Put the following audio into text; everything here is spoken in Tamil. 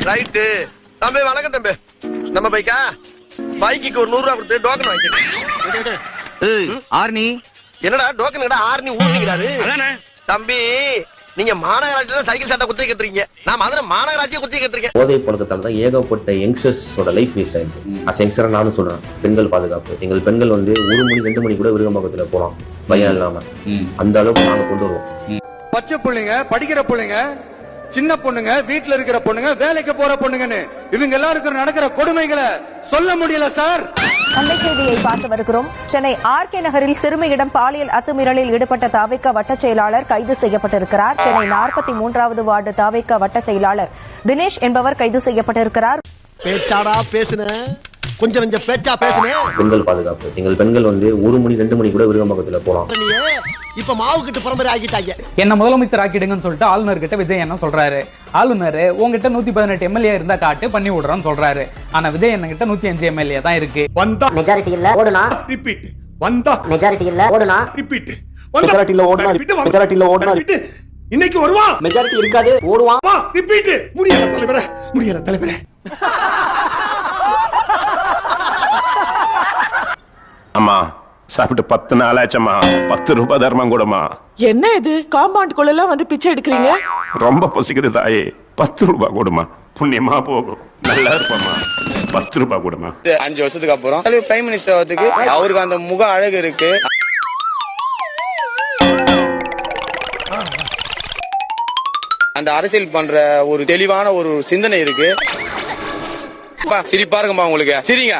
ரைட்டு தம்பி, வணக்கம் தம்பி. நம்ம பைக்கா? பைக்கு ஒரு 100 ரூபா கொடுத்து டோக்கன் வாங்கிக்க. ஆர்னி என்னடா டோக்கன் ஆர்னி ஊர்னிக்கிறாரு தம்பி. நீங்க மாநகராட்சியில சைக்கிள் சட்டை குத்தி கட்டுறீங்க, நான் மதுரை மாநகராட்சியை குத்தி கட்டுறீங்க. போதை பழக்கத்தால தான் ஏகப்பட்ட யங்ஸ்டர்ஸோட லைஃப் வேஸ்ட் ஆயிருக்கு. அஸ் யங்ஸ்டரா நானும் சொல்றேன், பெண்கள் பாதுகாப்பு. எங்கள் பெண்கள் வந்து 1 மணி 2 மணி கூட விருகம்பாக்கத்துல போலாம் பயம் இல்லாம. அந்த அளவுக்கு நாங்க கொண்டு வருவோம். பச்சை பிள்ளைங்க, படிக்கிற பிள்ளைங்க, சின்ன பொண்ணுங்க, வீட்டுல இருக்கிற பொண்ணுங்க, வேலைக்கு போற பொண்ணுங்கன்னு இவங்க எல்லாருக்கும் நடக்கிற கொடுமைகளை சொல்ல முடியல சார். அண்டை செய்தியை பார்த்து வருகிறோம். சென்னை ஆர்கே நகரில் சிறுமியிடம் பாலியல் அத்துமீறலில் ஈடுபட்ட தாவேகா வட்ட செயலாளர் கைது செய்யப்பட்டிருக்கிறார். சென்னை 43வது வார்டு தாவேகா வட்ட செயலாளர் தினேஷ் என்பவர் கைது செய்யப்பட்டிருக்கிறார். பேச்சாடா பேசுன, கொஞ்சம் கொஞ்சம் பேச்சா பேசுன. பெண்கள் பாதுகாப்பு. எங்கள் பெண்கள் வந்து 1 மணி 2 மணி கூட விருகம்பாக்கத்துல போலாம். இப்ப மாவு கிட்ட பரம்பரை ஆகிட்டாங்க. என்ன முதலமைச்சர் ஆக்கிடுங்கன்னு சொல்லிட்டு ஆளுநர் கிட்ட விஜய் என்ன சொல்றாரு? ஆளுநர் உங்ககிட்ட 118 எம்எல்ஏ இருந்தா காட்டு பண்ணி விடுறோம்னு சொல்றாரு. ஆனா விஜய் என்ன கிட்ட 105 எம்எல்ஏ தான் இருக்கு. வந்தா மெஜாரிட்டி இல்ல ஓடுனா ரிப்பீட், வந்தா மெஜாரிட்டி இல்ல ஓடுனா ரிப்பீட், மெஜாரிட்டி இல்ல ஓடுனா மெஜாரிட்டி இல்ல ஓடுனா ரிப்பீட். இன்னைக்கு வருவான், மெஜாரிட்டி இருக்காது ஓடுவான், வா ரிப்பீட். முடியல தலைவரே, முடியல தலைவரே. அம்மா சாப்பிட்டு 10 நாள் ஆச்சம்மா, 10 ரூபாய் தர்மம் கூடமா. என்ன இது காம்பவுண்ட் குள்ள வந்து பிச்சை எடுக்கிறீங்க? ரொம்ப பசிக்குது தாயே, 10 ரூபாய் கூடமா, புண்ணியமா போகும், நல்லா இருப்பம்மா, 10 ரூபாய் கூடமா. 5 வருஷத்துக்கு அப்புறம் பிரைம் மினிஸ்டர் ஆகிறதுக்கு அவருக்கு அந்த முக அழகு இருக்கு, அந்த அரசியல் பண்ற ஒரு தெளிவான ஒரு சிந்தனை இருக்கு. சிரிப்பா இருக்குமா உங்களுக்கு? சரிங்க.